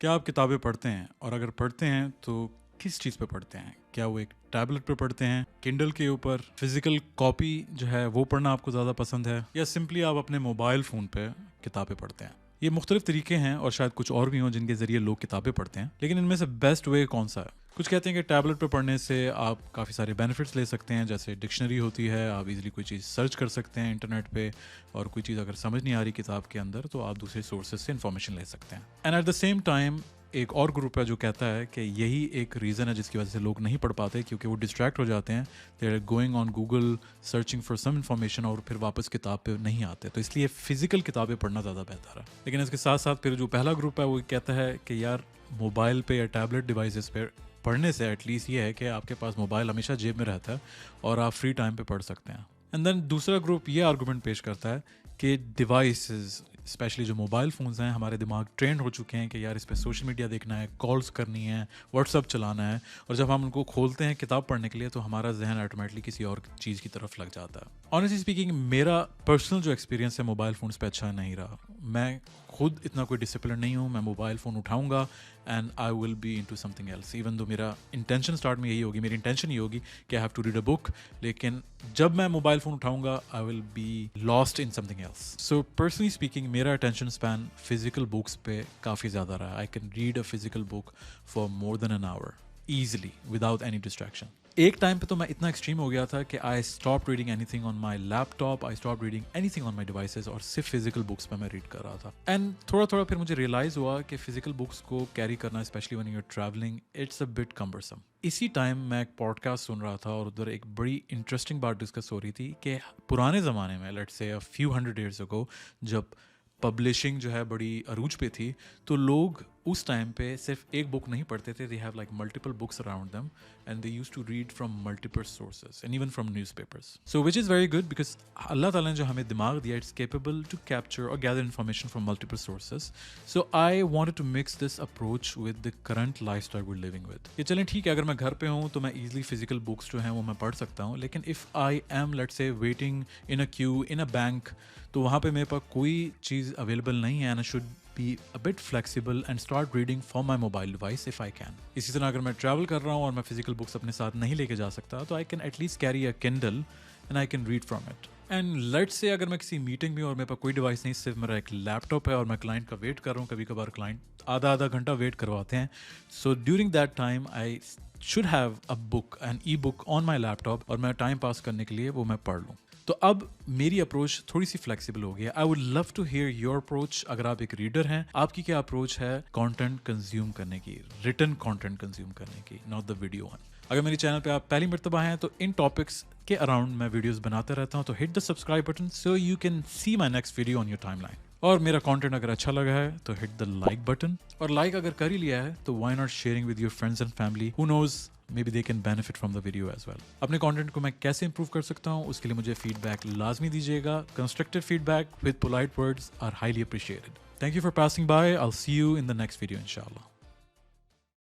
क्या आप किताबें पढ़ते हैं? और अगर पढ़ते हैं तो किस चीज़ पे पढ़ते हैं? क्या वो एक टैबलेट पे पढ़ते हैं, किंडल के ऊपर, फिजिकल कॉपी जो है वो पढ़ना आपको ज़्यादा पसंद है, या सिंपली आप अपने मोबाइल फ़ोन पे किताबें पढ़ते हैं? ये मुख्तलिफ तरीके हैं और शायद कुछ और भी हों जिनके ज़रिए लोग किताबें पढ़ते हैं, लेकिन इनमें से बेस्ट वे कौन सा है? कुछ कहते हैं कि टैबलेट पे पढ़ने से आप काफ़ी सारे बेनिफिट्स ले सकते हैं, जैसे डिक्शनरी होती है, आप इजीली कोई चीज़ सर्च कर सकते हैं इंटरनेट पे, और कोई चीज़ अगर समझ नहीं आ रही किताब के अंदर तो आप दूसरे सोर्सेज से इन्फॉर्मेशन ले सकते हैं। And at the same time एक और ग्रुप है जो कहता है कि यही एक रीज़न है जिसकी वजह से लोग नहीं पढ़ पाते, क्योंकि वो डिस्ट्रैक्ट हो जाते हैं, they are going on Google searching for some information और फिर वापस किताब पे नहीं आते, तो इसलिए फ़िज़िकल किताबें पढ़ना ज़्यादा बेहतर है। लेकिन इसके साथ साथ फिर जो पहला ग्रुप है वो कहता है कि यार मोबाइल पे या टैबलेट डिवाइसेस पे पढ़ने से एटलीस्ट ये है कि आपके पास मोबाइल हमेशा जेब में रहता है और आप फ्री टाइम पे पढ़ सकते हैं। एंड देन दूसरा ग्रुप ये आर्गूमेंट पेश करता है कि डिवाइसेस, स्पेशली जो मोबाइल फ़ोन्स हैं, हमारे दिमाग ट्रेंड हो चुके हैं कि यार इस पे सोशल मीडिया देखना है, कॉल्स करनी है, व्हाट्सअप चलाना है, और जब हम उनको खोलते हैं किताब पढ़ने के लिए तो हमारा जहन ऑटोमेटिकली किसी और चीज़ की तरफ लग जाता है। ऑनेस्टली स्पीकिंग मेरा पर्सनल जो एक्सपीरियंस है मोबाइल फ़ोन्स पे अच्छा नहीं रहा। मैं खुद इतना कोई डिसिप्लिन नहीं हूँ, मैं मोबाइल फ़ोन उठाऊंगा and I will B into something else, even though मेरा इंटेंशन स्टार्ट में यही होगी, मेरी इंटेंशन ये होगी कि I have to read a book, लेकिन जब मैं मोबाइल फ़ोन उठाऊंगा I will be lost in something else. So personally speaking मेरा अटेंशन स्पैन फिजिकल बुक्स पे काफ़ी ज़्यादा रहा। I can read a physical book for more than an hour easily without any distraction. एक time पे तो मैं इतना एक्सट्रीम हो गया था कि I stop reading anything on my laptop, I stop reading anything on my devices, और सिर्फ फिजिकल बुक्स पे मैं रीड कर रहा था। एंड थोड़ा थोड़ा फिर मुझे रियलाइज हुआ कि फिजिकल बुक्स को कैरी करना, specially when you are travelling, it's a bit cumbersome. इसी टाइम मैं एक पॉडकास्ट सुन रहा था और उधर एक बड़ी इंटरेस्टिंग बात डिस्कस हो रही थी कि पुराने ज़माने में, let's say a few hundred years ago, जब पब्लिशिंग जो है बड़ी अरूज पे थी, तो लोग उस टाइम पे सिर्फ एक बुक नहीं पढ़ते थे, they have like multiple books around them and they used to read from multiple sources and even from newspapers, so which is very good because Allah ताला ने जो हमें दिमाग दिया, इट्स केपेबल टू कैप्चर और gather information from multiple sources. So I wanted to mix this approach with the current lifestyle we are living with. ये चलें ठीक है, अगर मैं घर पे हूँ तो मैं ईजिली फिजिकल बुक्स जो हैं वो मैं पढ़ सकता हूँ, लेकिन if I am let's say waiting in a Q in a bank, तो वहाँ पे मेरे पास कोई चीज़ अवेलेबल नहीं है, and I should be a bit flexible and start reading from my mobile device if I can. इसी तरह अगर मैं ट्रैवल कर रहा हूँ और मैं फिजिकल बुक्स अपने साथ नहीं लेके जा सकता, तो I can at least carry a Kindle and I can read from it. And let's say अगर मैं किसी मीटिंग में और मेरे पास कोई डिवाइस नहीं, सिर्फ मेरा एक लैपटॉप है और मैं क्लाइंट का वेट कर रहा हूँ, कभी कभार क्लाइंट आधा आधा घंटा वेट करवाते हैं, so during that time I should have a book, an e book on my laptop, और मैं टाइम पास करने के लिए वो मैं पढ़ लूँ। तो अब मेरी अप्रोच थोड़ी सी फ्लेक्सिबल हो गई है। I would love to hear your approach. अगर आप एक रीडर हैं, आपकी क्या अप्रोच है कंटेंट कंज्यूम करने की, रिटन कंटेंट कंज्यूम करने की, नॉट द वीडियो वन। अगर मेरे चैनल पे आप पहली मर्तबा हैं तो इन टॉपिक्स के अराउंड मैं वीडियोस बनाते रहता हूं, तो hit the subscribe button so you can see my next video on your timeline. और मेरा कंटेंट अगर अच्छा लगा है तो हिट द लाइक बटन, और लाइक अगर कर ही लिया है तो why not sharing with your friends and family, who knows maybe they can benefit from the video as well. अपने कंटेंट को मैं कैसे इंप्रूव कर सकता हूँ उसके लिए मुझे फीडबैक लाजमी दीजिएगा। Constructive feedback with polite words are highly appreciated. Thank you for passing by. I'll see you in the next video inshallah.